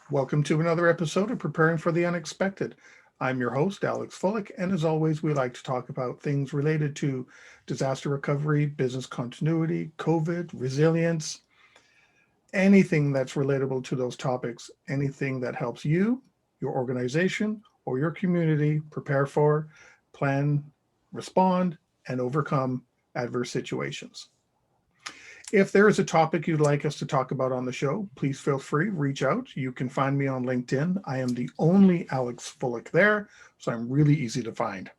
Welcome to another episode of Preparing for the Unexpected. I'm your host, Alex Fullick, and as always, we like to talk about things related to disaster recovery, business continuity, COVID, resilience, anything that's relatable to those topics, anything that helps you, your organization, or your community prepare for, plan, respond, and overcome adverse situations. If there is a topic you'd like us to talk about on the show, please feel free, reach out. You can find me on LinkedIn. I am the only Alex Fullick there, so I'm really easy to find.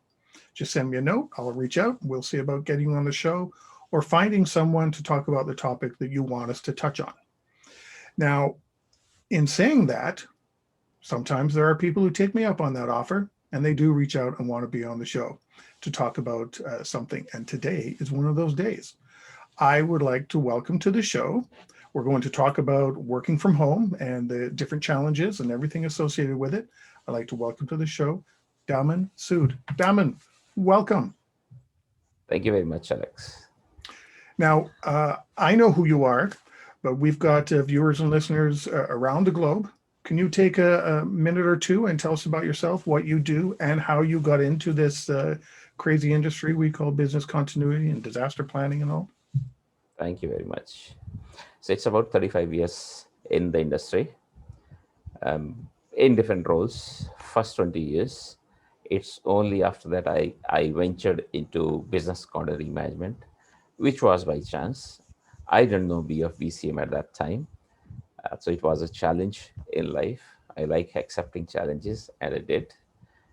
Just send me a note, I'll reach out. We'll see about getting you on the show or finding someone to talk about the topic that you want us to touch on. Now, in saying that, sometimes there are people who take me up on that offer and they do reach out and want to be on the show to talk about something. And today is one of those days. I would like to welcome to the show. We're going to talk about working from home and the different challenges and everything associated with it. I'd like to welcome to the show Daman Sood. Daman, welcome. Thank you very much, Alex. Now, I know who you are, but we've got viewers and listeners around the globe. Can you take a minute or two and tell us about yourself, what you do, and how you got into this crazy industry we call business continuity and disaster planning and all? Thank you very much. So it's about 35 years in the industry, in different roles. First 20 years. It's only after that I ventured into business continuity management, which was by chance. I didn't know BCM at that time. So it was a challenge in life. I like accepting challenges, and I did.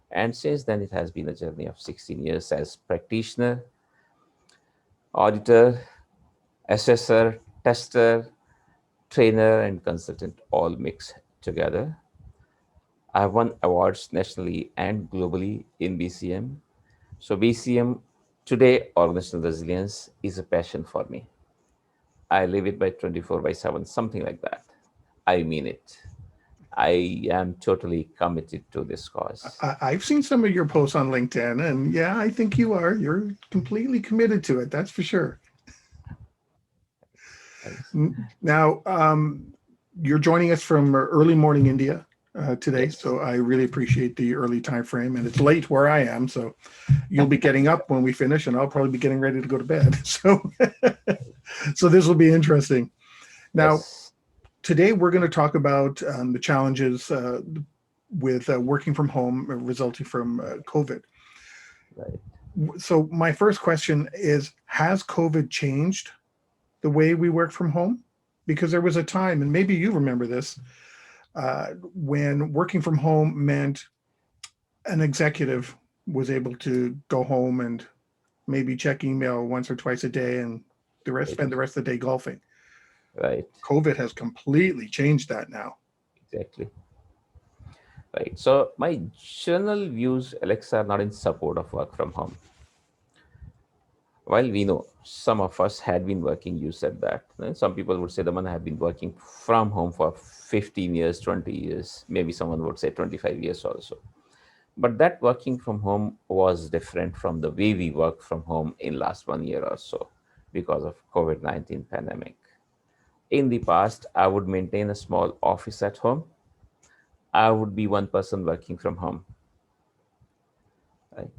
And since then, it has been a journey of 16 years as practitioner, auditor, assessor, tester, trainer, and consultant all mixed together. I've won awards nationally and globally in BCM. So, BCM today, organizational resilience is a passion for me. I live it by 24 by 7, something like that. I mean it. I am totally committed to this cause. I've seen some of your posts on LinkedIn, and yeah, I think you are. You're completely committed to it. That's for sure. Thanks. Now, you're joining us from early morning India today, Yes. so I really appreciate the early time frame. And it's late where I am, so you'll be getting up when we finish, and I'll probably be getting ready to go to bed. So, so this will be interesting. Now, Yes. today we're going to talk about the challenges with working from home resulting from COVID. Right. So, my first question is: has COVID changed the way we work from home? Because there was a time, and maybe you remember this, when working from home meant an executive was able to go home and maybe check email once or twice a day and the rest Right. spend the rest of the day golfing. Right. COVID has completely changed that now. Exactly. Right. So my general views, Alex, are not in support of work from home. While we know some of us had been working, you said that. Some people would say the man have been working from home for 15 years, 20 years, maybe someone would say 25 years also. But that working from home was different from the way we work from home in last 1 year or so because of COVID-19 pandemic. In the past, I would maintain a small office at home. I would be one person working from home, right?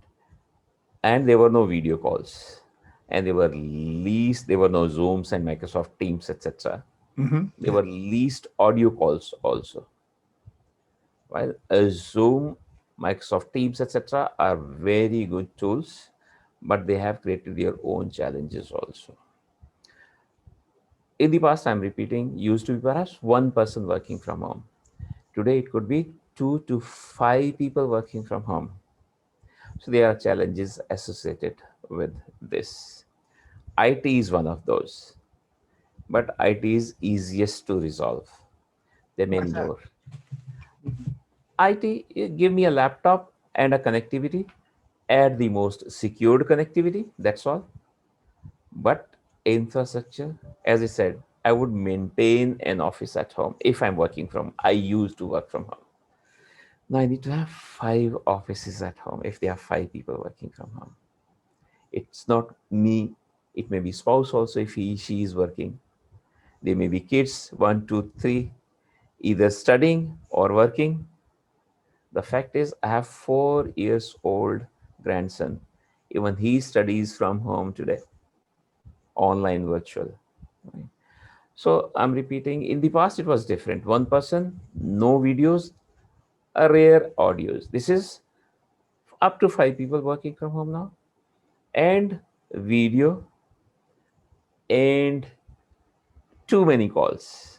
And there were no video calls, and there were no Zooms and Microsoft Teams, etc. There Yeah. were least audio calls also. While a Zoom, Microsoft Teams, etc., are very good tools, but they have created their own challenges also. In the past, I'm repeating, used to be perhaps one person working from home. Today, it could be 2 to 5 people working from home. So there are challenges associated with this. IT is one of those, but IT is easiest to resolve. There are Why many is that? more. IT, give me a laptop and a connectivity, add the most secured connectivity, that's all. But infrastructure, as I said, I would maintain an office at home if I'm working from. I used to work from home. Now I need to have 5 offices at home if there are 5 people working from home. It's not me. It may be spouse also if she is working. There may be kids, one, two, three. either studying or working. The fact is, I have 4 years old grandson. Even he studies from home today, online, virtual. Right? So I'm repeating. In the past, it was different. One person, no videos, a rare audios. This is up to 5 people working from home now, and video and too many calls.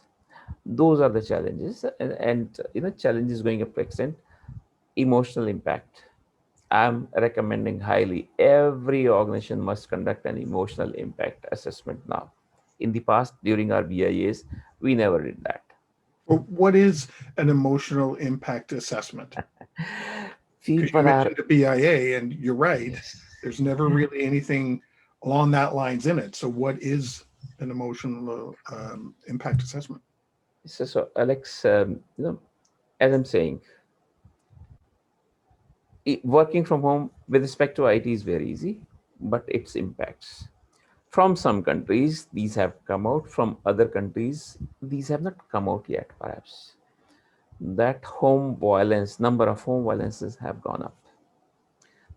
Those are the challenges, and challenges going up to extent emotional impact. I'm recommending highly every organization must conduct an emotional impact assessment now. In the past, during our BIAs, we never did that. Or what is an emotional impact assessment? Because you People are, mentioned the BIA, and you're right. yes. There's never really anything along that lines in it. So, what is an emotional impact assessment? So Alex, as I'm saying, working from home with respect to IT is very easy, but its impacts. From some countries, these have come out. From other countries, these have not come out yet, perhaps. That home violence, number of home violences have gone up.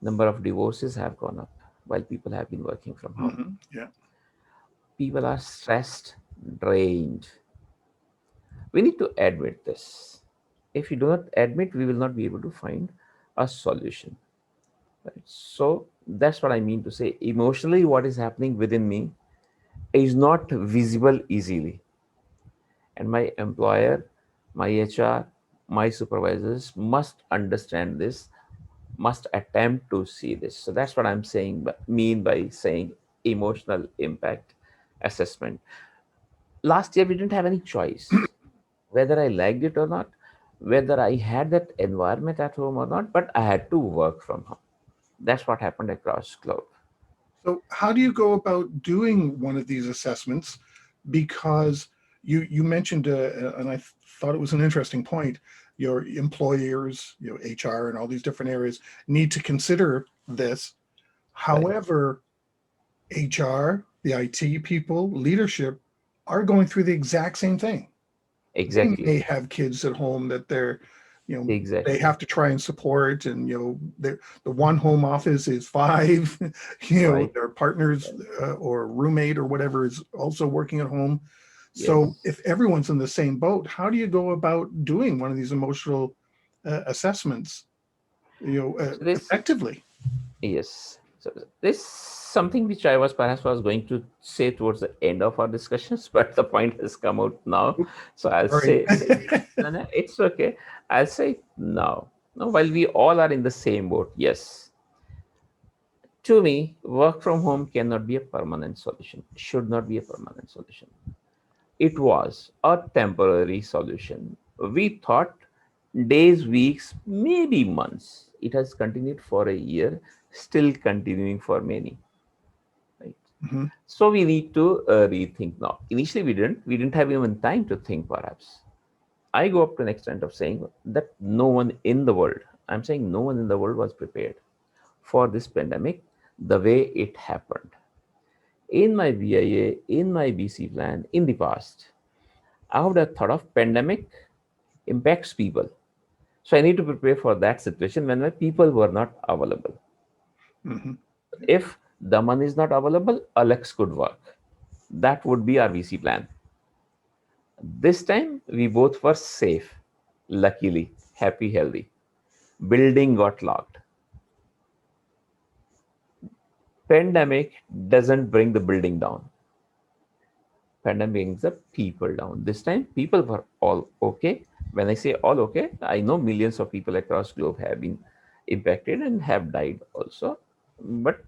Number of divorces have gone up while people have been working from home. Yeah. People are stressed, drained. We need to admit this. If we do not admit, we will not be able to find a solution. Right? So that's what I mean to say. Emotionally, what is happening within me is not visible easily. And my employer, my HR, my supervisors must understand this, must attempt to see this. So that's what I'm saying, mean by saying emotional impact assessment. Last year, we didn't have any choice whether I liked it or not, whether I had that environment at home or not, but I had to work from home. That's what happened across globe. So, how do you go about doing one of these assessments? Because you mentioned, and I thought it was an interesting point. Your employers, HR, and all these different areas need to consider this. Right. However, HR, the IT people, leadership are going through the exact same thing. They Exactly. may have kids at home that they Exactly. have to try and support, and the one home office is five. Right. Their partners Right. or roommate or whatever is also working at home. So Yes. if everyone's in the same boat, how do you go about doing one of these emotional assessments, So this, effectively? yes. So this something which I was going to say towards the end of our discussions, but the point has come out now. So I'll Sorry. say no, no, it's okay. I'll say it now. No, while we all are in the same boat, yes. To me, work from home cannot be a permanent solution. Should not be a permanent solution. It was a temporary solution. We thought days, weeks, maybe months. It has continued for a year, still continuing for many. Right. Mhm. So we need to rethink now. Initially, we didn't have even time to think. Perhaps I go up to an extent of saying that no one in the world. I'm saying no one in the world was prepared for this pandemic the way it happened. In my BIA, in my BC plan, in the past, I would have thought of pandemic impacts people. So I need to prepare for that situation when my people were not available. Mhm. If Daman is not available, Alex could work. That would be our VC plan. This time we both were safe, luckily, happy, healthy. Building got locked. Pandemic doesn't bring the building down. Pandemic brings the people down. This time people were all okay. When I say all okay, I know millions of people across globe have been impacted and have died also. But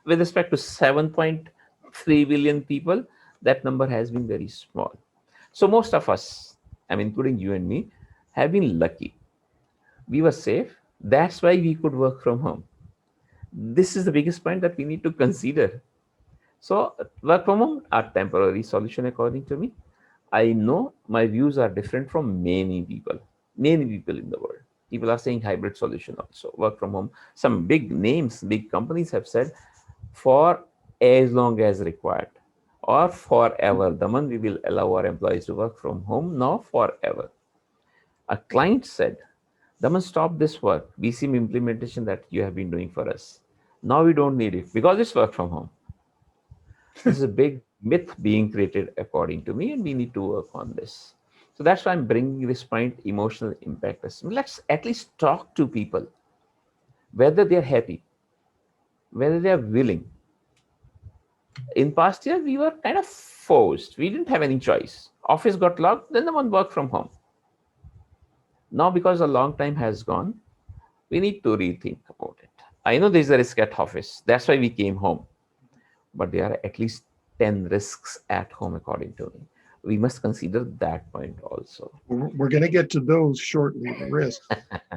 with respect to 7.3 billion people, that number has been very small. So most of us, I mean, including you and me, have been lucky. We were safe. That's why we could work from home. This is the biggest point that we need to consider. So, work from home are temporary solution according to me. I know my views are different from many people in the world. People are saying hybrid solution also, work from home. Some big names, big companies have said for as long as required or forever. The moment we will allow our employees to work from home now forever. A client said, Daman, stop this work, BCM implementation that you have been doing for us. Now we don't need it because it's work from home. This is a big myth being created, according to me, and we need to work on this. So that's why I'm bringing this point, emotional impact assessment. Let's at least talk to people, whether they're happy, whether they're willing. In past year, we were kind of forced. We didn't have any choice. Office got locked, then the one work from home. Now, because a long time has gone, we need to rethink about it. I know there's a risk at office. That's why we came home. But there are at least 10 risks at home, according to me. We must consider that point also. We're going to get to those shortly, the risks.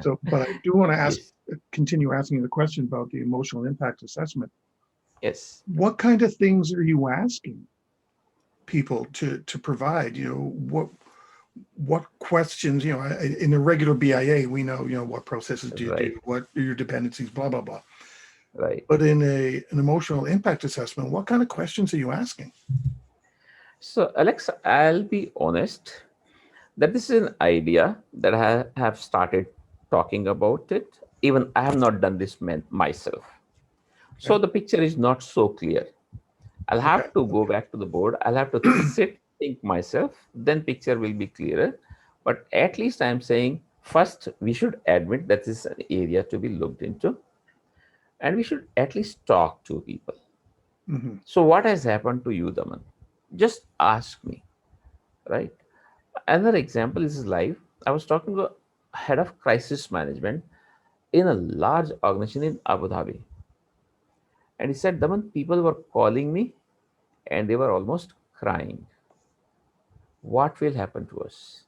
So, but I do want to Yes. continue asking the question about the emotional impact assessment. Yes. What kind of things are you asking people to provide? What questions? In a regular BIA, we know what processes do you Right. do, what are your dependencies, blah blah blah. Right. But in an emotional impact assessment, what kind of questions are you asking? So, Alex, I'll be honest that this is an idea that I have started talking about it. Even I have not done this myself. So Okay. the picture is not so clear. I'll Okay. have to go back to the board. I'll have to sit, think myself, then picture will be clearer. But at least I'm saying first we should admit that this is an area to be looked into, and we should at least talk to people. Hmm. So what has happened to you, Daman? Just ask me, right? Another example is live. I was talking to a head of crisis management in a large organization in Abu Dhabi. And he said, Daman, people were calling me and they were almost crying. What will happen to us?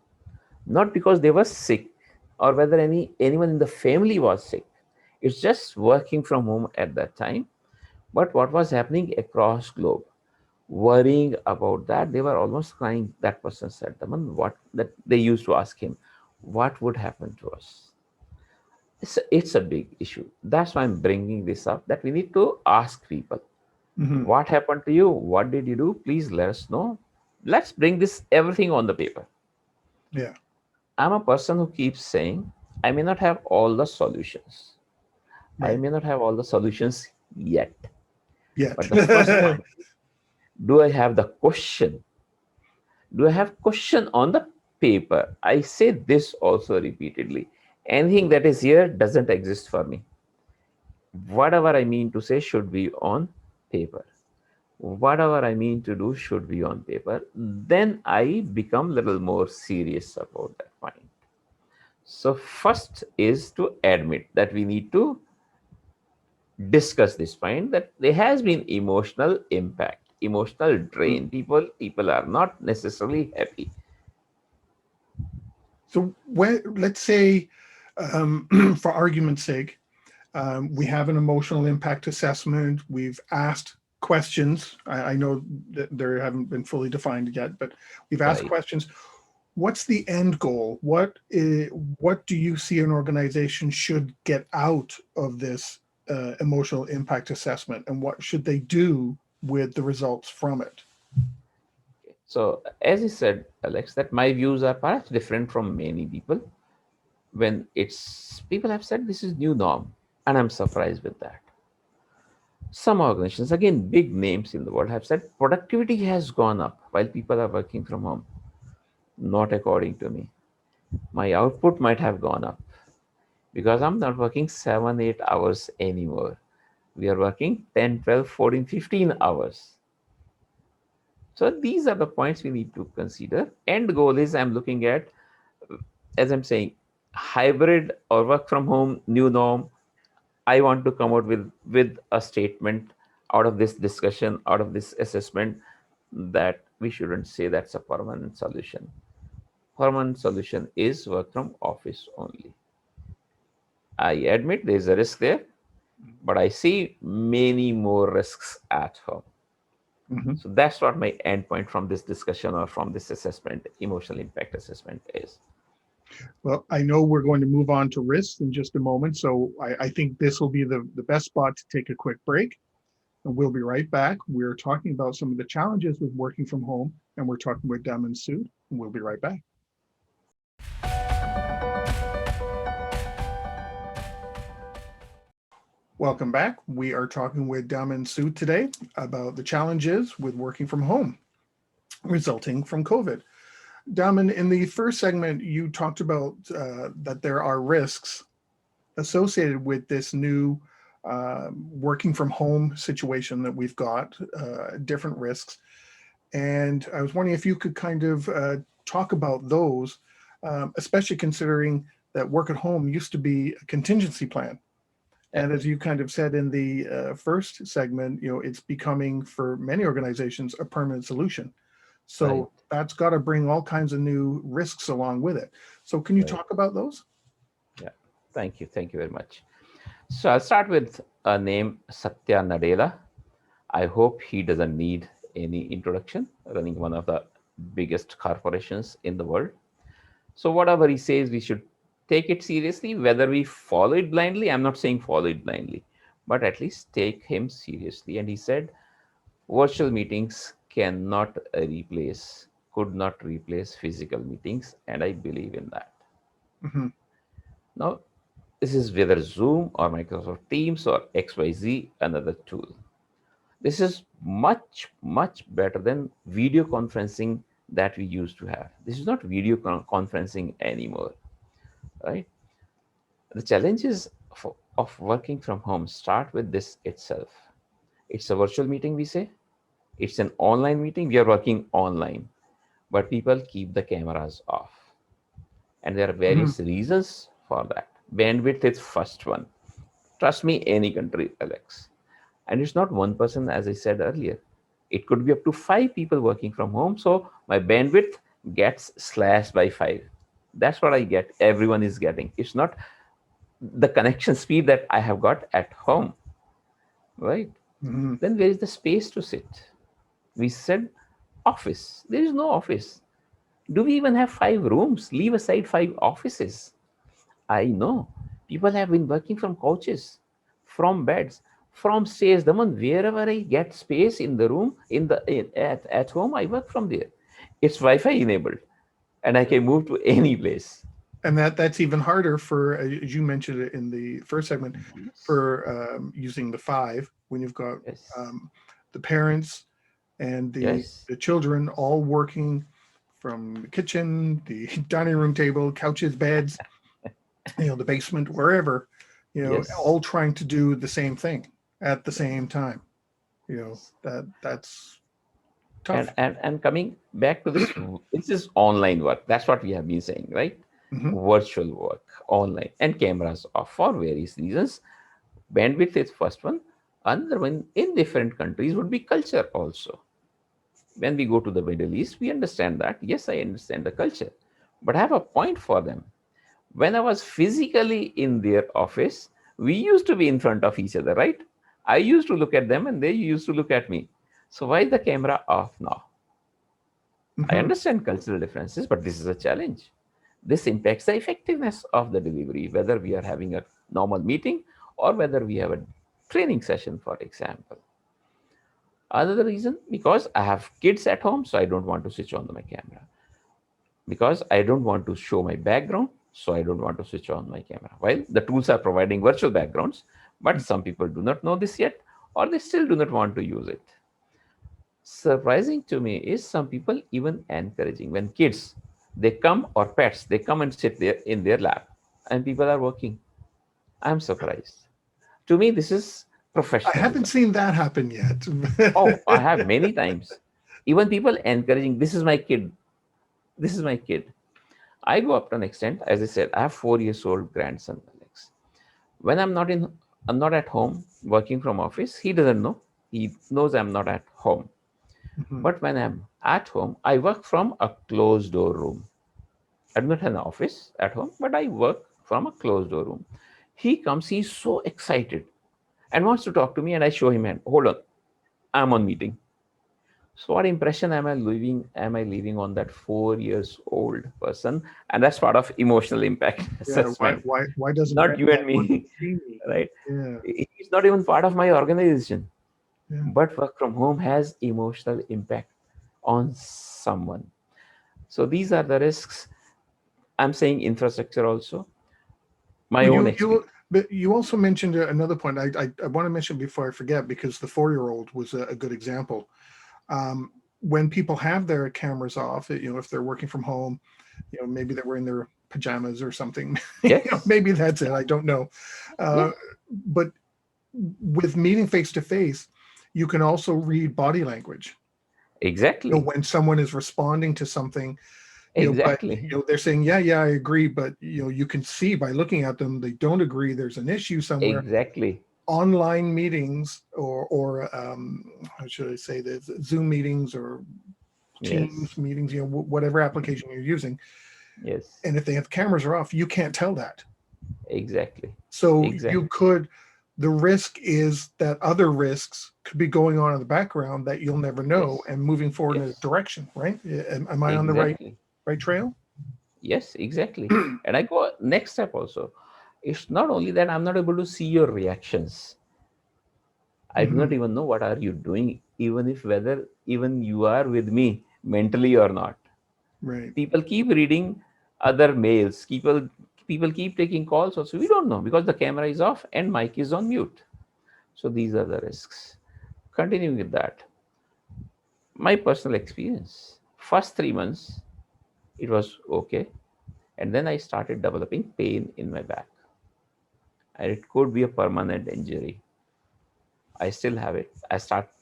Not because they were sick or whether anyone in the family was sick. It's just working from home at that time. But what was happening across globe, worrying about that, they were almost crying. That person said, Daman, what that they used to ask him, what would happen to us? It's a big issue. That's why I'm bringing this up. That we need to ask people, Hmm. what happened to you? What did you do? Please let us know. Let's bring this everything on the paper. Yeah. I'm a person who keeps saying, I may not have all the solutions. I Right. may not have all the solutions yet. Yet. But the first point, do I have the question? Do I have question on the paper? I say this also repeatedly. Anything that is here doesn't exist for me. Whatever I mean to say should be on paper. Whatever I mean to do should be on paper. Then I become a little more serious about that point. So, first is to admit that we need to discuss this point that there has been emotional impact, emotional Mm. drain. People are not necessarily happy. So let's say, for argument's sake, we have an emotional impact assessment. We've asked questions. I know that they haven't been fully defined yet, but we've asked Right. questions. What's the end goal? What do you see an organization should get out of this emotional impact assessment, and what should they do with the results from it? So, as you said, Alex, that my views are perhaps different from many people. When it's people have said this is new norm, and I'm surprised with that. Some organizations, again, big names in the world, have said productivity has gone up while people are working from home. Not according to me. My output might have gone up because I'm not working 7, 8 hours anymore. We are working 10, 12, 14, 15 hours. So these are the points we need to consider. End goal is I'm looking at, as I'm saying, hybrid or work from home, new norm. I want to come out with a statement out of this discussion, out of this assessment, that we shouldn't say that's a permanent solution. Permanent solution is work from office only. I admit there's a risk there, but I see many more risks at home. Mhm. So that's what my end point from this discussion or from this assessment, emotional impact assessment is. Well, I know we're going to move on to risks in just a moment, so I think this will be the best spot to take a quick break. And we'll be right back. We're talking about some of the challenges with working from home, and we're talking with Daman Sood, and we'll be right back. Welcome back. We are talking with Daman Sood today about the challenges with working from home resulting from COVID. Daman, in the first segment, you talked about that there are risks associated with this new working from home situation that we've got, different risks. And I was wondering if you could kind of talk about those, especially considering that work at home used to be a contingency plan. Yeah, And as you kind of said in the first segment, it's becoming for many organizations a permanent solution. right, So that's got to bring all kinds of new risks along with it. So can you right. talk about those? Yeah. Thank you very much. So I'll start with a name, Satya Nadella. I hope he doesn't need any introduction, running one of the biggest corporations in the world. So whatever he says, we should take it seriously. Whether we follow it blindly, I'm not saying follow it blindly, but at least take him seriously. And he said virtual meetings could not replace physical meetings, and I believe in that. Hmm. Now, this is whether Zoom or Microsoft Teams or XYZ, another tool. This is much, much better than video conferencing that we used to have. This is not video conferencing anymore, right? The challenges of working from home start with this itself. It's a virtual meeting, we say. It's an online meeting. We are working online, but people keep the cameras off. And there are Hmm. various reasons for that. Bandwidth is first one. Trust me, any country, Alex. And it's not one person, as I said earlier. It could be up to five people working from home. So my bandwidth gets slashed by five. That's what I get. Everyone is getting. It's not the connection speed that I have got at home, right? Hmm. Then where is the space to sit? We said office. There is no office. Do we even have five rooms? Leave aside five offices. I know people have been working from couches, from beds, from stairs. The one wherever I get space in the room, at home, I work from there. It's Wi-Fi enabled, and I can move to any place. And that's even harder for, as you mentioned it in the first segment, Yes, for using the five when you've got yes, um, the parents and yes, the children all working from the kitchen, the dining room table, couches, beds, the basement, wherever, yes. all trying to do the same thing at the same time. That's and tough. and and coming back to this is online work. That's what we have been saying, right? Hmm. Virtual work, online, and cameras off for various reasons. Bandwidth is first one. Another one in different countries would be culture also. When we go to the Middle East, we understand that. Yes, I understand the culture, but I have a point for them. When I was physically in their office, we used to be in front of each other, right? I used to look at them and they used to look at me. So why is the camera off now? I Hmm. understand cultural differences, but this is a challenge. This impacts the effectiveness of the delivery, whether we are having a normal meeting or whether we have a training session, for example. Another reason, because I have kids at home, so I don't want to switch on my camera. Because I don't want to show my background, so I don't want to switch on my camera. While the tools are providing virtual backgrounds, but some people do not know this yet, or they still do not want to use it. Surprising to me is some people even encouraging when kids they come or pets they come and sit there in their lap and people are working. I'm surprised. To me, this is I haven't professionalism. seen that happen yet. Oh, I have many times. Even people encouraging, this is my kid. This is my kid. I go up to an extent, as I said, I have 4 years old grandson, Alex. When I'm not at home working from office, he doesn't know. He knows I'm not at home. Mhm. But when I'm at home, I work from a closed door room. I do not have an office at home, but I work from a closed door room. He comes, he's so excited and wants to talk to me, and I show him, and hold on, I'm on meeting. So what impression am I leaving on that 4 years old person? And that's part of emotional impact Yeah. Why assessment. why why doesn't Not you Grandpa and want to me, see me? right? Yeah. He's not even part of my organization. Yeah. But work from home has emotional impact on someone. So these are the risks. I'm saying infrastructure also. My Well, own you experience. But you also mentioned another point. I want to mention before I forget, because the 4-year-old was a good example. When people have their cameras off, if they're working from home, maybe they're wearing their pajamas or something. Yes, Maybe that's it. I don't know. yeah, Uh, but with meeting face to face, you can also read body language. exactly, When someone is responding to something, but exactly, they're saying, yeah, yeah, I agree, but you can see by looking at them they don't agree. There's an issue somewhere. exactly. Online meetings, or how should I say this, Zoom meetings or Teams Yes, meetings, whatever application you're using, yes, and if they have cameras are off, you can't tell that. exactly, So you exactly. could, the risk is that other risks could be going on in the background that you'll never know, Yes, and moving forward in a yes, direction, right? Am I on the exactly. right trail? Yes, exactly. And I go next step also. It's not only that I'm not able to see your reactions. I do not Hmm. even know what are you doing, even if whether even you are with me mentally or not. Right. People keep reading other mails. People keep taking calls also. We don't know because the camera is off and mic is on mute. So these are the risks. Continuing with that, my personal experience. First 3 months, it was okay. And then I started developing pain in my back. And it could be a permanent injury. I still have it. I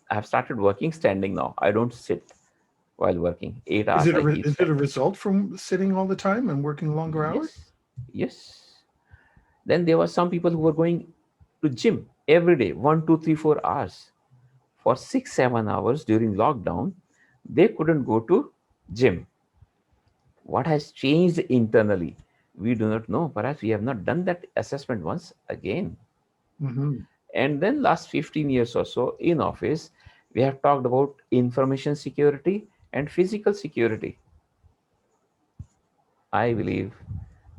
have started working standing now. I don't sit while working. 8 hours I keep Is it a standing. result from sitting all the time and working longer hours? Yes. Yes. Then there were some people who were going to gym every day, 1, 2, 3, 4 hours. For 6, 7 hours during lockdown, they couldn't go to gym. What has changed internally? We do not know. Perhaps we have not done that assessment once again. Hmm. And then last 15 years or so in office, we have talked about information security and physical security. I believe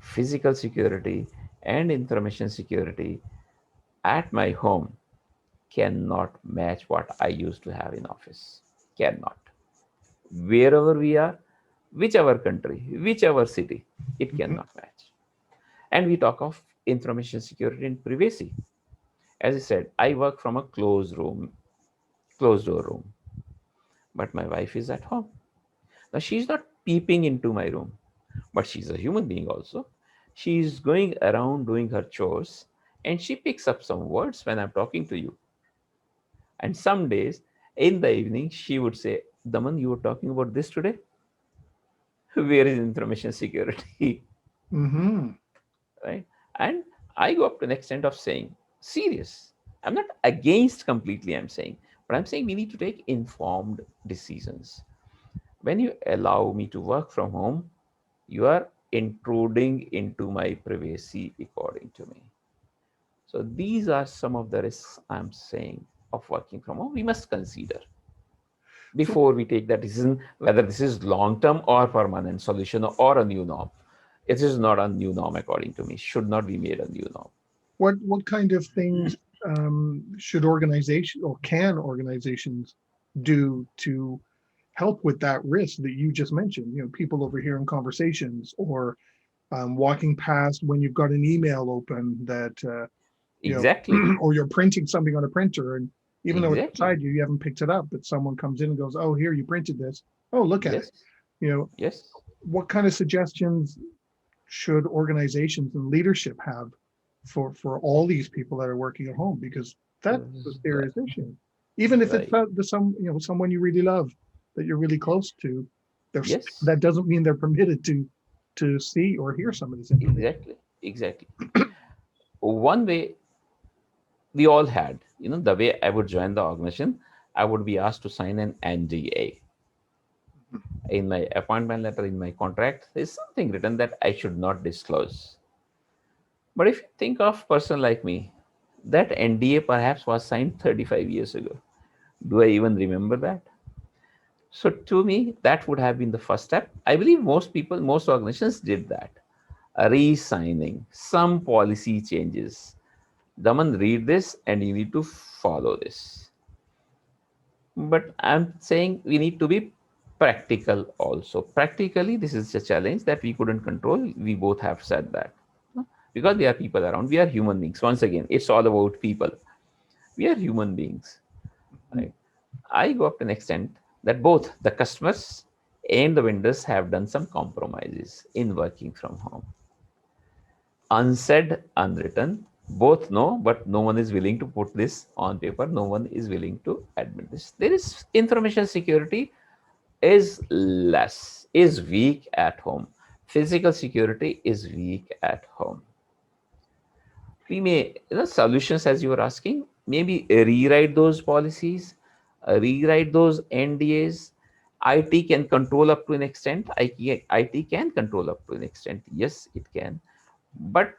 physical security and information security at my home cannot match what I used to have in office. Cannot. Wherever we are, whichever country, whichever city, it Hmm. cannot match. And we talk of information security and privacy. As I said, I work from a closed door room, but my wife is at home. Now she's not peeping into my room, but she's a human being also. She's going around doing her chores and she picks up some words when I'm talking to you. And some days in the evening, she would say, Daman, you were talking about this today? Where is information security? Hmm. Right? And I go up to an extent of saying, serious. I'm not against completely, I'm saying, but I'm saying we need to take informed decisions. When you allow me to work from home, you are intruding into my privacy according to me. So these are some of the risks I'm saying of working from home we must consider So before we take that decision whether this is long term or permanent solution or a new norm. It is not a new norm according to me, should not be made a new norm. what kind of things should organization, or can organizations do to help with that risk that you just mentioned? People overhearing conversations, or walking past when you've got an email open that Exactly, or you're printing something on a printer, and even though it's exactly. beside you, you haven't picked it up, but someone comes in and goes, "Oh, here, you printed this. Oh, look at it." Yes, You know, yes. what kind of suggestions should organizations and leadership have for all these people that are working at home? Because that's a Right, serious issue. Even if it's right. about someone you really love, that you're really close to, there's Yes, that doesn't mean they're permitted to see or hear some of this information. exactly, exactly. One way we all had, the way I would join the organization, I would be asked to sign an NDA. In my appointment letter, in my contract, there's something written that I should not disclose. But if you think of person like me, that NDA perhaps was signed 35 years ago. Do I even remember that? So to me, that would have been the first step. I believe most people, most organizations did that. A re-signing, some policy changes. Daman, read this and you need to follow this. But I'm saying we need to be practical also. Practically, this is a challenge that we couldn't control. We both have said that. because there are people around. We are human beings. Once again, it's all about people. We are human beings, Mhm. right? I go up to an extent that both the customers and the vendors have done some compromises in working from home. Unsaid, unwritten, both know, but no one is willing to put this on paper. No one is willing to admit this. There is information security is less, is weak at home. Physical security is weak at home. We may, solutions as you were asking, maybe rewrite those policies, rewrite those NDAs. IT can control up to an extent. IT can control up to an extent. Yes, it can. But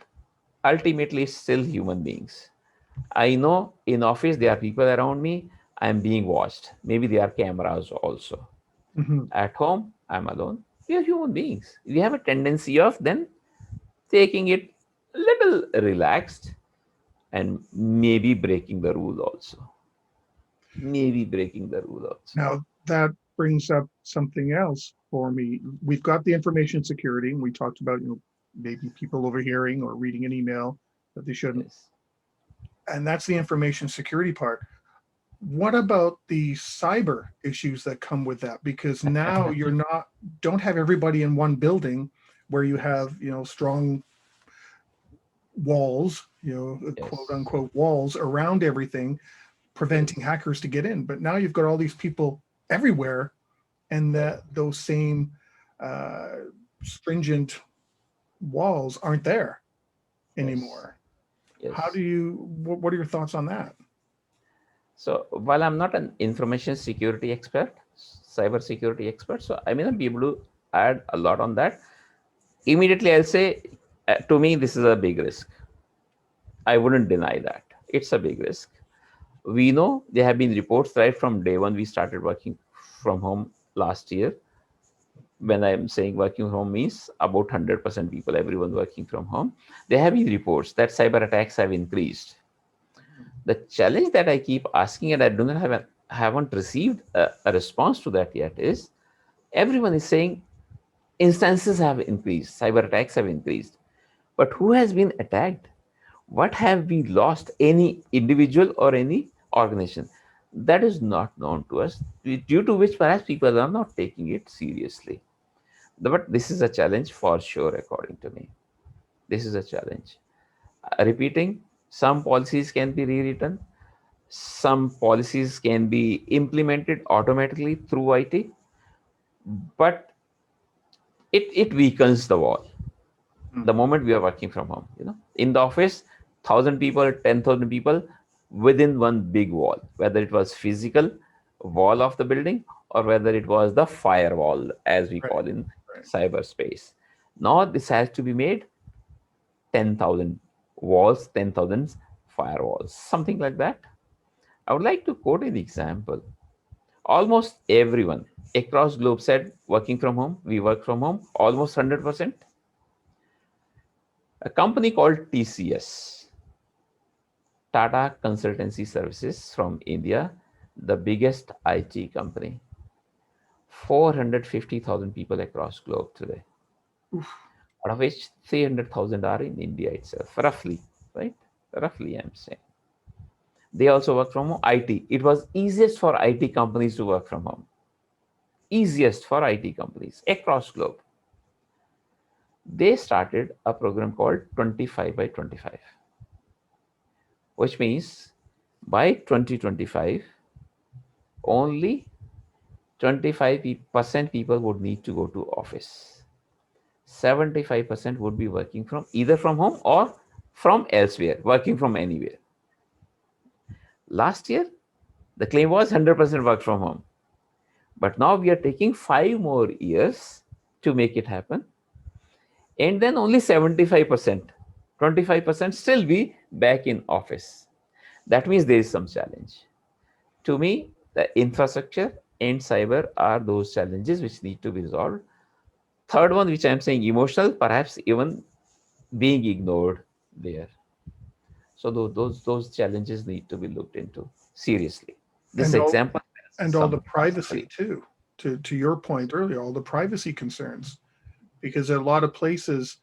ultimately, it's still human beings. I know in office there are people around me. I'm being watched. Maybe there are cameras also. Mhm. At home, I'm alone. We are human beings. We have a tendency of then taking it a little relaxed and maybe breaking the rule also. Maybe breaking the rule also. Now, that brings up something else for me. We've got the information security, and we talked about, maybe people overhearing or reading an email that they shouldn't. Yes. And that's the information security part. What about the cyber issues that come with that? Because now you're not, don't have everybody in one building where you have, strong walls, quote Yes. unquote walls around everything, preventing Yes. hackers to get in. But now you've got all these people everywhere, and Yes. that those same uh, stringent walls aren't there Yes. anymore. How Yes. do you? What are your thoughts on that? So while I'm not an information security expert, cyber security expert, so I may not be able to add a lot on that. Immediately, I'll say, to me, this is a big risk. I wouldn't deny that. It's a big risk. We know there have been reports right from day one we started working from home last year. When I'm saying working from home means about 100% people, everyone working from home. There have been reports that cyber attacks have increased. The challenge that I keep asking, and I do not have haven't received a response to that yet, is everyone is saying instances have increased, cyber attacks have increased. But who has been attacked? What have we lost? Any individual or any organization? That is not known to us, due to which perhaps people are not taking it seriously. But this is a challenge for sure, according to me. This is a challenge. Repeating, some policies can be rewritten, some policies can be implemented automatically through IT, but it weakens the wall the Mhm. moment we are working from home. In the office, 1,000 people, 10,000 people within one big wall, whether it was physical wall of the building or whether it was the firewall, as we Right, call in right. cyberspace. Now this has to be made 10,000 walls, 10,000 firewalls, something like that. I would like to quote an example. Almost everyone across globe said working from home, we work from home, almost 100%. A company called TCS, Tata Consultancy Services from India, the biggest IT company, 450,000 people across globe today, Oof. out of which 300,000 are in India itself, roughly, right? Roughly, I'm saying. They also work from home. IT. It was easiest for IT companies to work from home. Easiest for IT companies across globe. They started a program called 25 by 25, which means by 2025, only 25% people would need to go to office. 75% would be working from either from home or from elsewhere, working from anywhere. Last year, the claim was 100% work from home. But now we are taking 5 more years to make it happen. And then only 75%, 25% still be back in office. That means there is some challenge. To me, the infrastructure and cyber are those challenges which need to be resolved. Third one, which I'm saying emotional, perhaps even being ignored there. So those challenges need to be looked into seriously. This And all example has and all the some privacy summary. too. To your point earlier, all the privacy concerns, because a lot of places,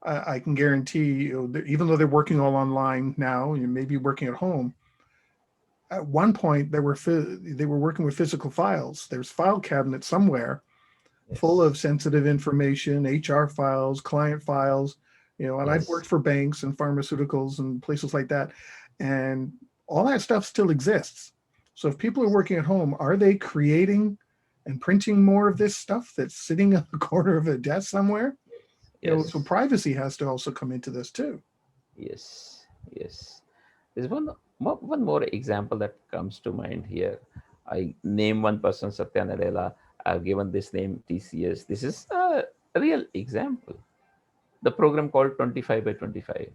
I can guarantee you, that even though they're working all online now, you may be working at home. At one point, they were working with physical files. There's file cabinets somewhere full Yes. of sensitive information, HR files, client files, and I've Yes. worked for banks and pharmaceuticals and places like that. And all that stuff still exists. So if people are working at home, are they creating and printing more of this stuff that's sitting in the corner of a desk somewhere? So Yes. privacy has to also come into this too. Yes. Yes. There's one more example that comes to mind here. I name one person, Satya Nadella. I've given this name TCS. This is a real example. The program called 25 by 25.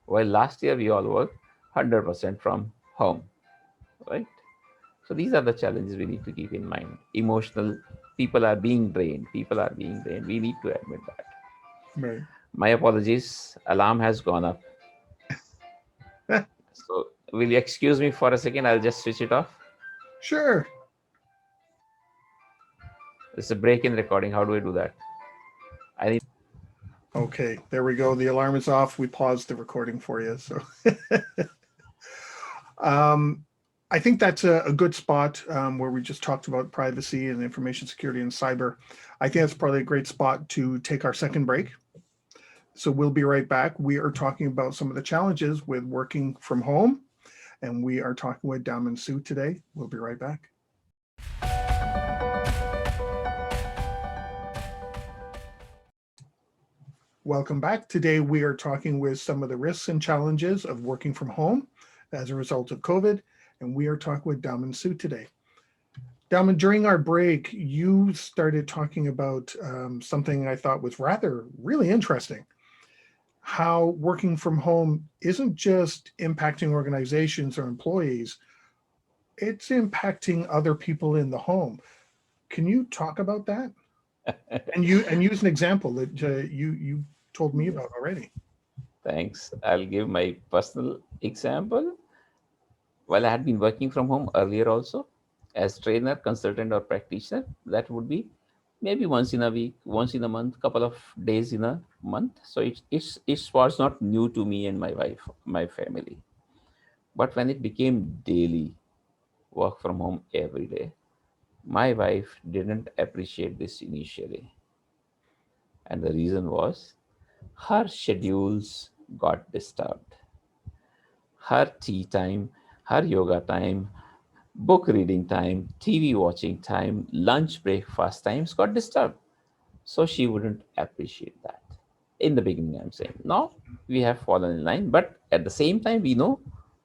While last year we all worked 100% from home, right? So these are the challenges we need to keep in mind. Emotional, people are being drained. People are being drained. We need to admit that. Right. My apologies. Alarm has gone up. So will you excuse me for a second? I'll just switch it off. Sure. It's a break in recording. How do I do that? I need. Okay, there we go. The alarm is off. We paused the recording for you. So um, I think that's a good spot where we just talked about privacy and information security and cyber. I think that's probably a great spot to take our second break. So we'll be right back. We are talking about some of the challenges with working from home, and we are talking with Daman Sood today. We'll be right back. Welcome back. Today we are talking with some of the risks and challenges of working from home as a result of COVID, and we are talking with Daman Sood today. Daman, during our break, you started talking about something I thought was rather really interesting. How working from home isn't just impacting organizations or employees, it's impacting other people in the home. Can you talk about that? And use an example that you told me about already. Thanks. I'll give my personal example. While I had been working from home earlier also, as trainer, consultant, or practitioner, that would be maybe once in a week, once in a month, couple of days in a month. So it was not new to me and my wife, my family. But when it became daily, work from home every day, my wife didn't appreciate this initially. And the reason was her schedules got disturbed. Her tea time, her yoga time, book reading time, TV watching time, lunch breakfast times got disturbed. So she wouldn't appreciate that. In the beginning, I'm saying. Now we have fallen in line, but at the same time, we know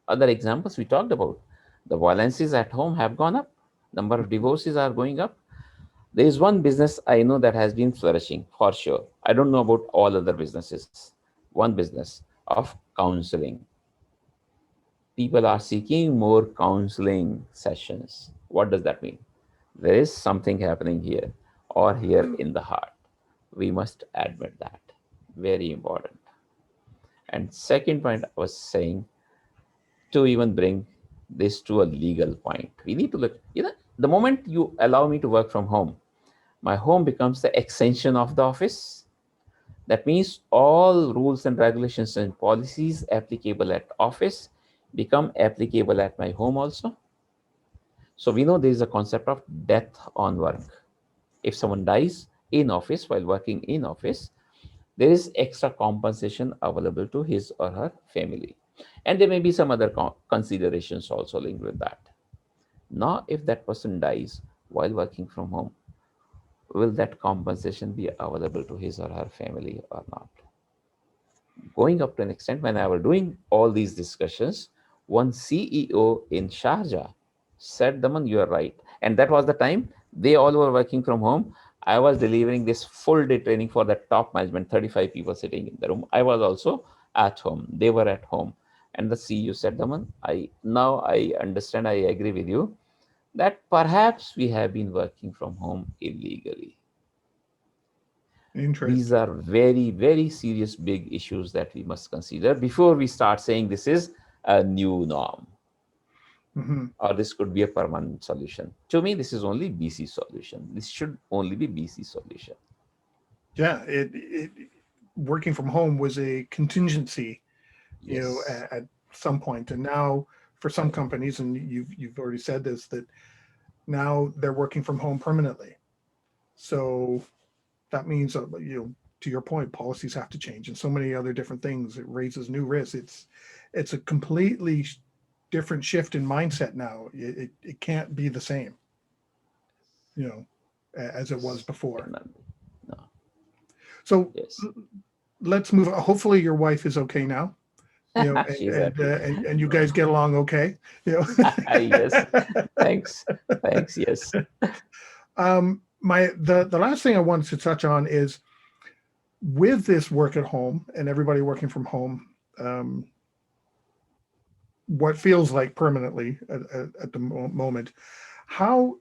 other examples we talked about. The violences at home have gone up, number of divorces are going up. There is one business I know that has been flourishing for sure. I don't know about all other businesses. One business of counseling. People are seeking more counseling sessions. What does that mean? There is something happening here or here in the heart. We must admit that. Very important. And second point I was saying, to even bring this to a legal point, we need to look, the moment you allow me to work from home, my home becomes the extension of the office. That means all rules and regulations and policies applicable at office become applicable at my home also. So we know there is a concept of death on work. If someone dies in office while working in office, there is extra compensation available to his or her family. And there may be some other considerations also linked with that. Now, if that person dies while working from home, will that compensation be available to his or her family or not? Going up to an extent, when I was doing all these discussions, one CEO in Sharjah said, Daman, you are right. And that was the time they all were working from home. I was delivering this full day training for the top management, 35 people sitting in the room. I was also at home. They were at home. And the CEO said, Daman, I understand, I agree with you that perhaps we have been working from home illegally. These Interesting. are very, very serious, big issues that we must consider before we start saying this is a new norm Hmm. or this could be a permanent solution. To me, this is only BC solution. This should only be BC solution. Yeah, working from home was a contingency, Yes. at some point. And now for some companies, and you've already said this, that now they're working from home permanently. So that means, to your point, policies have to change and so many other different things. It raises new risks. It's a completely different shift in mindset now. It can't be the same, you know, as it was before. Cannot be. No. So Yes. let's move. Hopefully, your wife is okay now. She's happy. And you guys get along okay. You Yes. know. Thanks. Thanks. Yes. My the last thing I wanted to touch on is, with this work at home and everybody working from home, um, what feels like permanently at the moment. How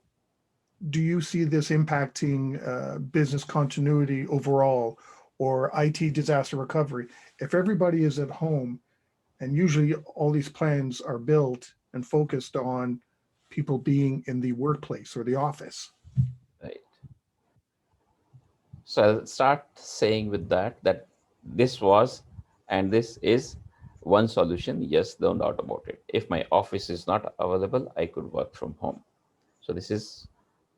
do you see this impacting business continuity overall, or IT disaster recovery? If everybody is at home, and usually all these plans are built and focused on people being in the workplace or the office. Right. So I'll start saying with that this was and this is one solution. Yes, no doubt about it. If my office is not available, I could work from home. So this is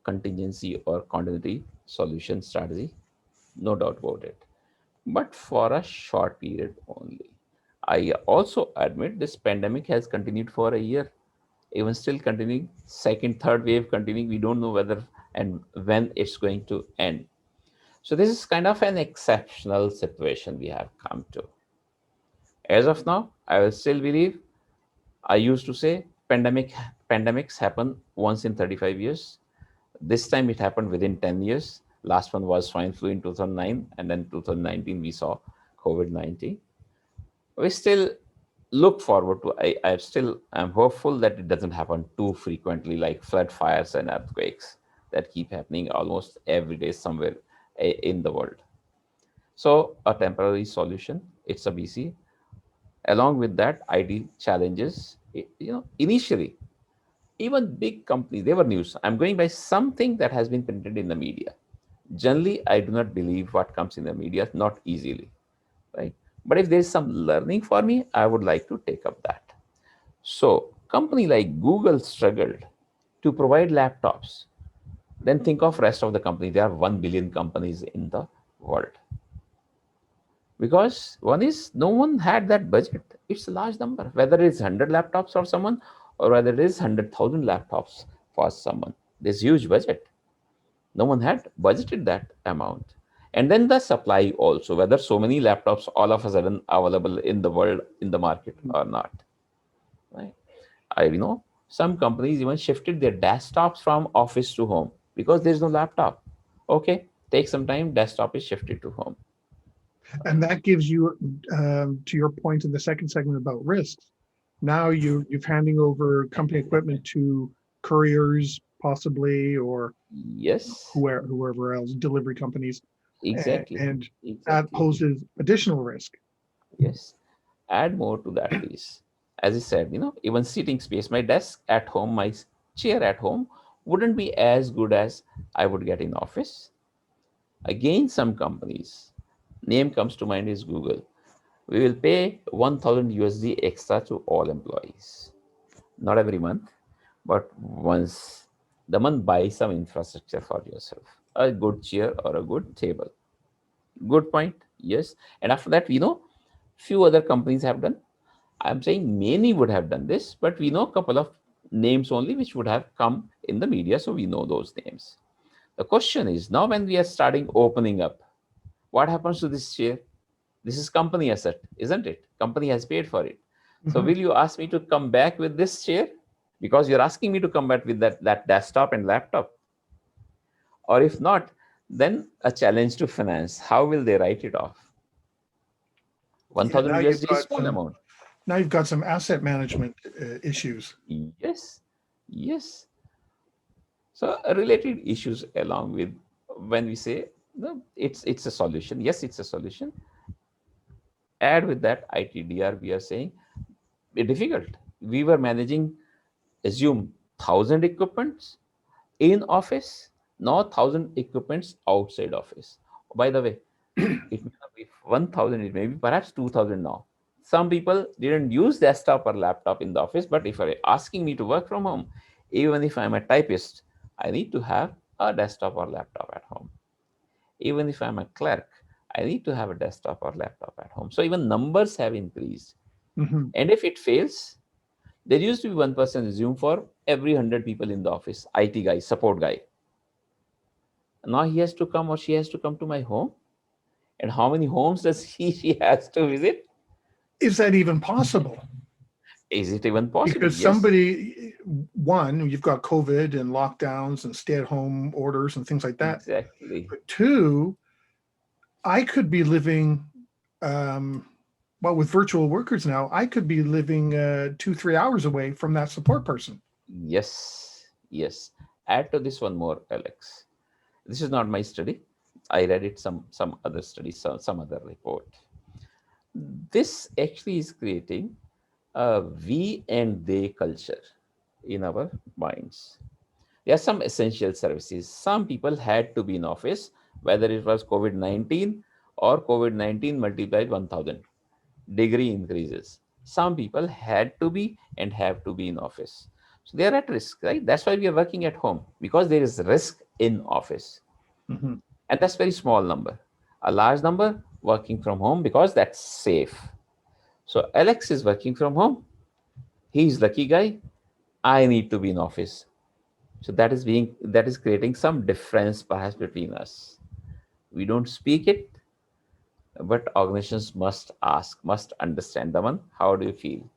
contingency or continuity solution strategy, no doubt about it. But for a short period only. I also admit this pandemic has continued for a year, even still continuing, second, third wave continuing. We don't know whether and when it's going to end. So this is kind of an exceptional situation we have come to. As of now, I will still believe, I used to say pandemics happen once in 35 years. This time it happened within 10 years. Last one was swine flu in 2009, and then 2019 we saw COVID-19. We still look forward to, I still am hopeful that it doesn't happen too frequently, like flood, fires and earthquakes that keep happening almost every day somewhere in the world. So a temporary solution, it's a BC. Along with that, ID challenges. Initially, even big companies, they were news. I'm going by something that has been printed in the media. Generally, I do not believe what comes in the media, not easily, right? But if there is some learning for me, I would like to take up that. So, company like Google struggled to provide laptops. Then think of rest of the company. There are 1 billion companies in the world. Because one is no one had that budget. It's a large number, whether it's 100 laptops for someone or whether it is 100,000 laptops for someone. There's huge budget. No one had budgeted that amount. And then the supply also, whether so many laptops all of a sudden available in the world, in the market or not. Right? I know some companies even shifted their desktops from office to home because there's no laptop. Okay, take some time, desktop is shifted to home. And that gives you, to your point in the second segment about risks, now you've handing over company equipment to couriers possibly, or Yes, whoever else, delivery companies, exactly. and that Exactly. poses additional risk. Yes. Add more to that, please. As I said, even seating space, my desk at home, my chair at home wouldn't be as good as I would get in office. Again, some companies, name comes to mind is Google. We will pay 1000 USD extra to all employees. Not every month, but once the month, buy some infrastructure for yourself. A good chair or a good table. Good point. Yes. And after that, few other companies have done. I'm saying many would have done this, but we know a couple of names only which would have come in the media, so we know those names. The question is now when we are starting opening up, what happens to this share? This is company asset, isn't it? Company has paid for it. So Mhm. will you ask me to come back with this share? Because you're asking me to come back with that desktop and laptop. Or if not, then a challenge to finance. How will they write it off? Yeah, 1000 USD is small amount. now you've got some asset management issues. Yes, yes. So related issues along with when we say no, it's a solution. Yes, it's a solution. Add with that ITDR, we are saying difficult. We were managing, assume 1,000 equipments in office, now 1,000 equipments outside office. By the way, it may not be 1,000, it may be perhaps 2,000 now. Some people didn't use desktop or laptop in the office, but if you're asking me to work from home, even if I'm a typist, I need to have a desktop or laptop at home. Even if I'm a clerk, I need to have a desktop or laptop at home. So even numbers have increased. Hmm. And if it fails, there used to be one person resume for every 100 people in the office, IT guy, support guy. Now he has to come or she has to come to my home. And how many homes does she has to visit? Is that even possible? Is it even possible? Because Yes, somebody, one, you've got COVID and lockdowns and stay-at-home orders and things like that. exactly. But two, I could be living, um, well, with virtual workers now, I could be living 2, 3 hours away from that support person. Yes, yes. Add to this one more, Alex. This is not my study. I read it some other study, some other report. This actually is creating a we and they culture in our minds. There are some essential services. Some people had to be in office, whether it was COVID 19 or COVID 19 multiplied 1000 degree increases. Some people had to be and have to be in office. So they are at risk, right? That's why we are working at home because there is risk in office. Hmm. And that's very small number. A large number working from home because that's safe. So Alex is working from home. He's lucky guy. I need to be in office. So that is creating some difference perhaps between us. We don't speak it, but organizations must ask, must understand. Daman, how do you feel?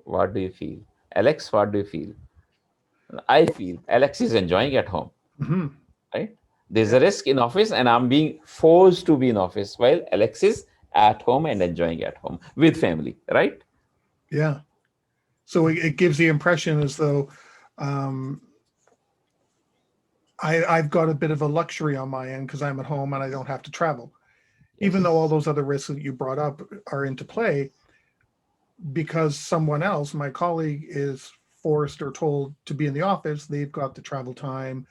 What do you feel? Alex, what do you feel? I feel Alex is enjoying at home, Hmm. right? There's Yeah. a risk in office, and I'm being forced to be in office while Alex is at home and enjoying at home with family, right? Yeah. So it gives the impression as though um, I've got a bit of a luxury on my end because I'm at home and I don't have to travel. Even though all Yes. those other risks that you brought up are into play, because someone else, my colleague, is forced or told to be in the office, they've got the travel time.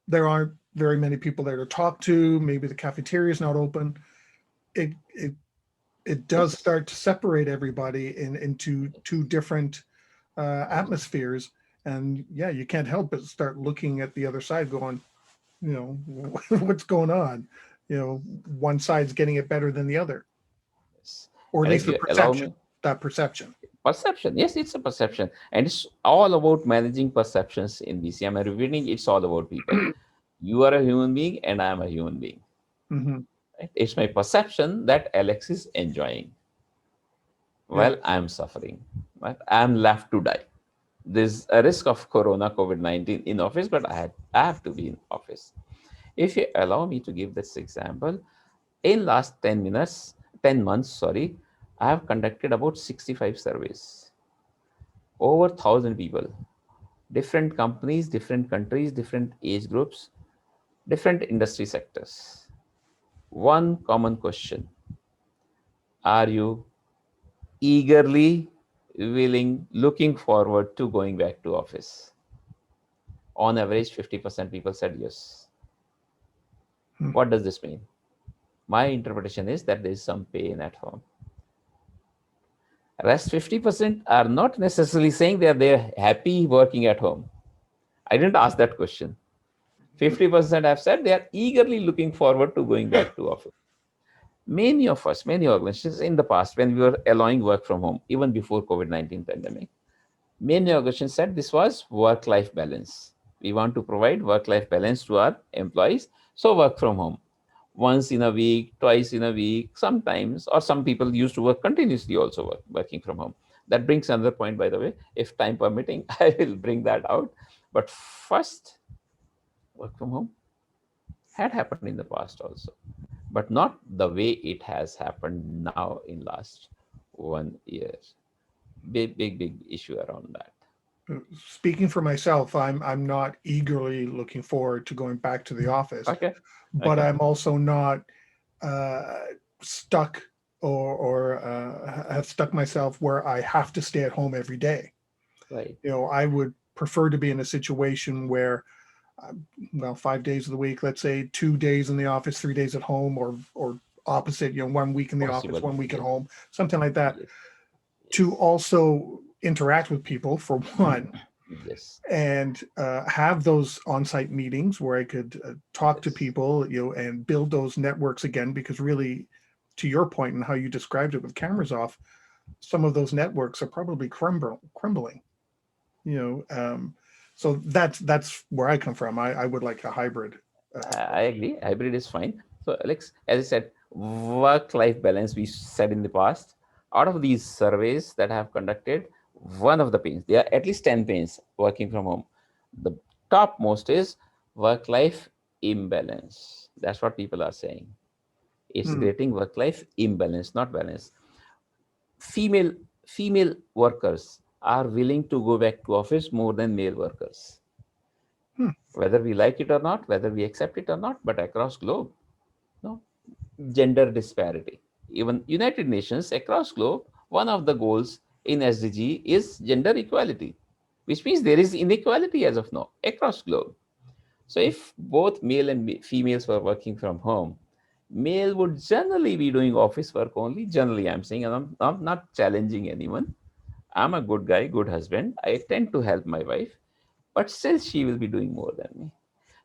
There aren't very many people there to talk to. Maybe the cafeteria is not open. It does Yes. start to separate everybody into two different atmospheres. And yeah, you can't help but start looking at the other side, going, you know, what's going on? You know, one side's getting it better than the other, Yes. or at And least if the you allow perception. me, That perception. perception. Yes, it's a perception. And it's all about managing perceptions in BC. I'm repeating, it's all about people. You are a human being, and I am a human being. Hmm. Right? It's my perception that Alex is enjoying Yeah. while I'm suffering. Right? I'm left to die. There's a risk of corona, COVID 19 in office, but I have to be in office. If you allow me to give this example, in last 10 minutes, 10 months, sorry, I have conducted about 65 surveys, over 1,000 people, different companies, different countries, different age groups, different industry sectors. One common question: are you eagerly willing, looking forward to going back to office? On average, 50% people said yes. Hmm. What does this mean? My interpretation is that there is some pain at home. Rest 50% are not necessarily saying they're happy working at home. I didn't ask that question. 50% have said they are eagerly looking forward to going back to office. Many of us, many organizations in the past, when we were allowing work from home, even before COVID-19 pandemic, many organizations said this was work-life balance. We want to provide work-life balance to our employees, so work from home. Once in a week, twice in a week, sometimes, or some people used to work continuously also working from home. That brings another point, by the way. If time permitting, I will bring that out. But first, work from home had happened in the past also, but not the way it has happened now in last 1 year. Big issue around that. Speaking for myself, I'm not eagerly looking forward to going back to the office, Okay. but Okay. I'm also not uh, stuck or have stuck myself where I have to stay at home every day. Right. You know, I would prefer to be in a situation where, well, 5 days of the week, let's say 2 days in the office, 3 days at home, or opposite, 1 week in the office, possible. 1 week at Yes, home, something like that, yes, to yes, also interact with people for one, yes, and have those on-site meetings where I could talk to yes. people, and build those networks again. Because really, to your point and how you described it with cameras off, some of those networks are probably crumbling. You so that's where I come from. I would like a hybrid I approach. agree. Hybrid is fine. So, Alex, as I said, work-life balance. We said in the past, out of these surveys that I have conducted, one of the pains, there are at least 10 pains working from home. The topmost is work-life imbalance. That's what people are saying. It's Hmm. creating work-life imbalance, not balance. Female female workers are willing to go back to office more than male workers, Hmm. whether we like it or not, whether we accept it or not, but across globe, no, gender disparity. Even United Nations across globe, one of the goals in SDG is gender equality, which means there is inequality as of now across globe. So if both male and females were working from home, male would generally be doing office work only. Generally, I'm saying, and I'm not challenging anyone. I'm a good guy, good husband. I tend to help my wife, but still she will be doing more than me.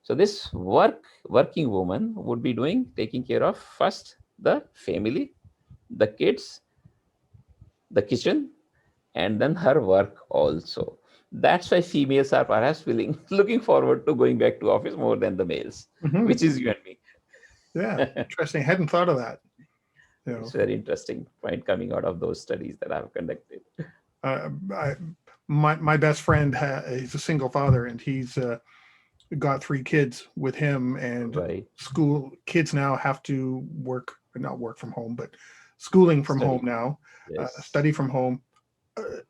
So this working woman would be doing taking care of first the family, the kids, the kitchen, and then her work also. That's why females are perhaps willing, looking forward to going back to office more than the males, Hmm. which is you and me. Yeah, interesting. Hadn't thought of that. You It's know, very interesting point coming out of those studies that I've conducted. I, my best friend, he's a single father, and he's got 3 kids with him. And Right. school kids now have to work, not work from home, but schooling from home Study. now, Yes. study from home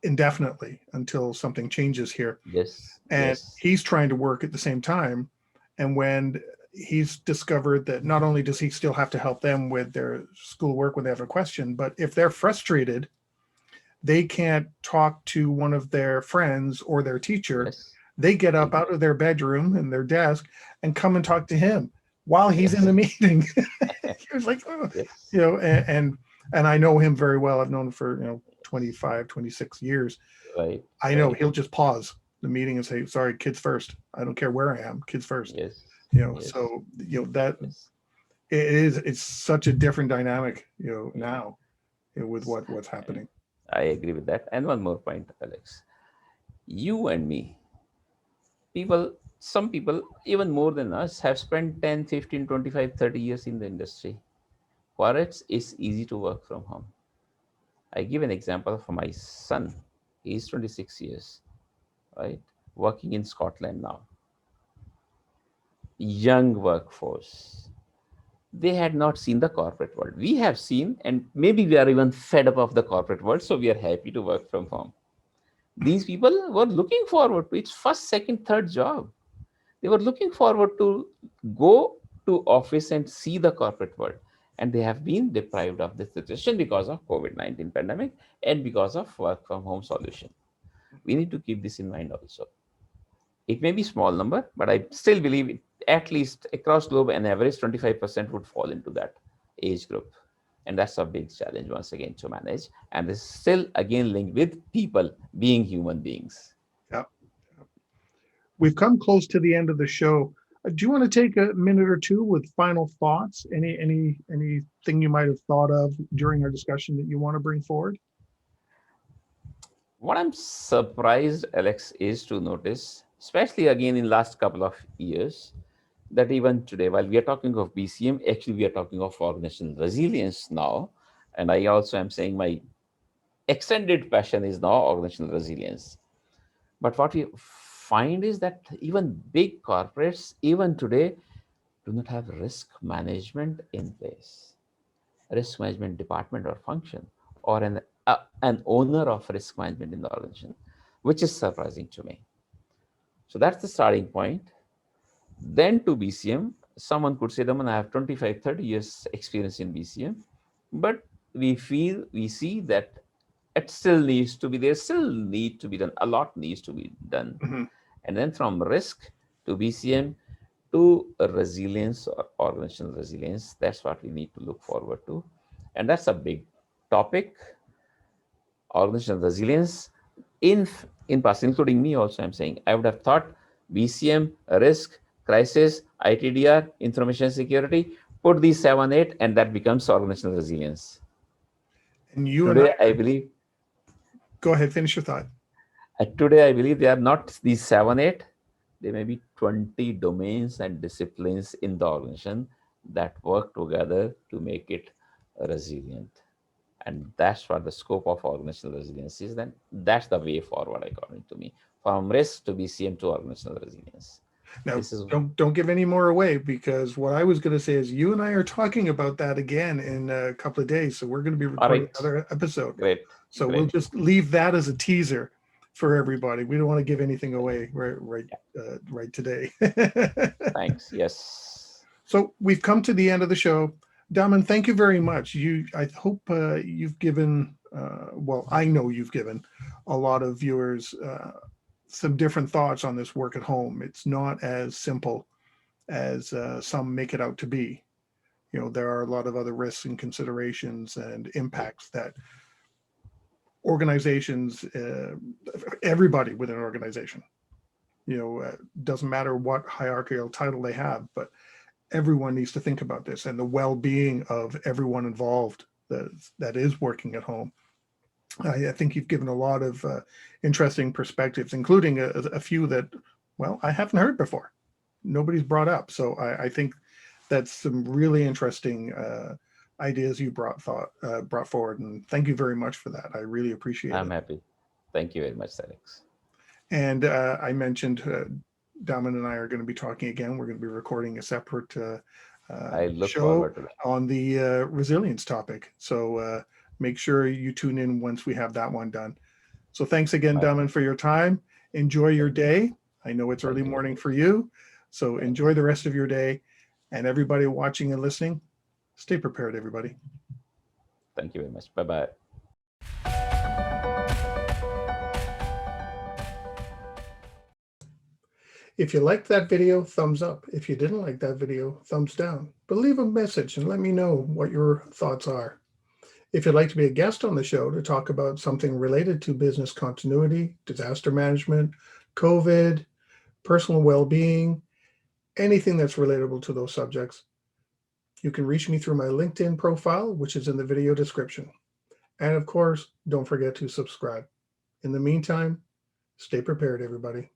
indefinitely until something changes here. Yes. And Yes. he's trying to work at the same time. And when he's discovered that not only does he still have to help them with their schoolwork when they have a question, but if they're frustrated, they can't talk to one of their friends or their teacher. Yes. They get up out Exactly. of their bedroom and their desk and come and talk to him while he's in Yes. the meeting. He was like, oh, Yes. and I know him very well. I've known him for 25, 26 years. Right. I know Right. he'll just pause the meeting and say, "Sorry, kids first. I don't care where I am, kids first." Yes. Yes. So that Yes. it's such a different dynamic, Yeah. now, with what's And happening. I agree with that. And one more point, Alex. You and me, people, some people, even more than us, have spent 10, 15, 25, 30 years in the industry. For it, it's easy to work from home. I give an example for my son. He's 26 years, right? Working in Scotland now. Young workforce. They had not seen the corporate world. We have seen, and maybe we are even fed up of the corporate world, so we are happy to work from home. These people were looking forward to its first, second, third job. They were looking forward to go to office and see the corporate world. And they have been deprived of this situation because of COVID-19 pandemic and because of work from home solution. We need to keep this in mind also. It may be small number, but I still believe at least across globe an average 25% would fall into that age group. And that's a big challenge once again to manage. And this is still again linked with people being human beings. Yeah. We've come close to the end of the show. Do you want to take a minute or two with final thoughts? Anything you might have thought of during our discussion that you want to bring forward? What I'm surprised, Alex, is to notice, especially again in last couple of years, that even today, while we are talking of BCM, actually we are talking of organizational resilience now. And I also am saying my extended passion is now organizational resilience. But what we find is that even big corporates, even today, do not have risk management in place, risk management department or function, or an owner of risk management in the organization, which is surprising to me. So that's the starting point. Then to BCM, someone could say, Daman, I have 25, 30 years experience in BCM, but we see that it still needs to be there, still need to be done. A lot needs to be done. Mhm. And then from risk to BCM to resilience or organizational resilience. That's what we need to look forward to. And that's a big topic, organizational resilience. In past, including me also, I'm saying I would have thought BCM, risk, crisis, ITDR, information security, put these 7, 8, and that becomes organizational resilience. And you and I, Today, I believe go ahead, finish your thought. today I believe they are not these 7, 8. There may be 20 domains and disciplines in the organization that work together to make it resilient. And that's what the scope of organizational resilience is. Then that's the way forward, according to me, from risk to BCM to organizational resilience. Now, This is don't give any more away, because what I was going to say is you and I are talking about that again in a couple of days. So we're going to be all recording right. another episode. Great. So we'll Great. just leave that as a teaser for everybody. We don't want to give anything away right today. Thanks. Yes. So we've come to the end of the show. Daman, thank you very much. I hope you've given, well, I know you've given a lot of viewers some different thoughts on this work at home. It's not as simple as some make it out to be. You know, there are a lot of other risks and considerations and impacts that organizations, everybody within an organization, doesn't matter what hierarchical title they have, but everyone needs to think about this and the well-being of everyone involved that is working at home. I think you've given a lot of interesting perspectives, including a few that, well, I haven't heard before. Nobody's brought up. So I think that's some really interesting ideas you brought forward. And thank you very much for that. I really appreciate I'm it. happy. Thank you very much, Alex. And I mentioned Daman and I are going to be talking again. We're going to be recording a separate I look show forward to that. on the resilience topic. So make sure you tune in once we have that one done. So thanks again, Daman, for your time. Enjoy your day. I know it's early morning for you. So enjoy the rest of your day. And everybody watching and listening, stay prepared, everybody. Thank you very much. Bye-bye. If you liked that video, thumbs up. If you didn't like that video, thumbs down. But leave a message and let me know what your thoughts are. If you'd like to be a guest on the show to talk about something related to business continuity, disaster management, COVID, personal well-being, anything that's relatable to those subjects, you can reach me through my LinkedIn profile, which is in the video description. And of course, don't forget to subscribe. In the meantime, stay prepared, everybody.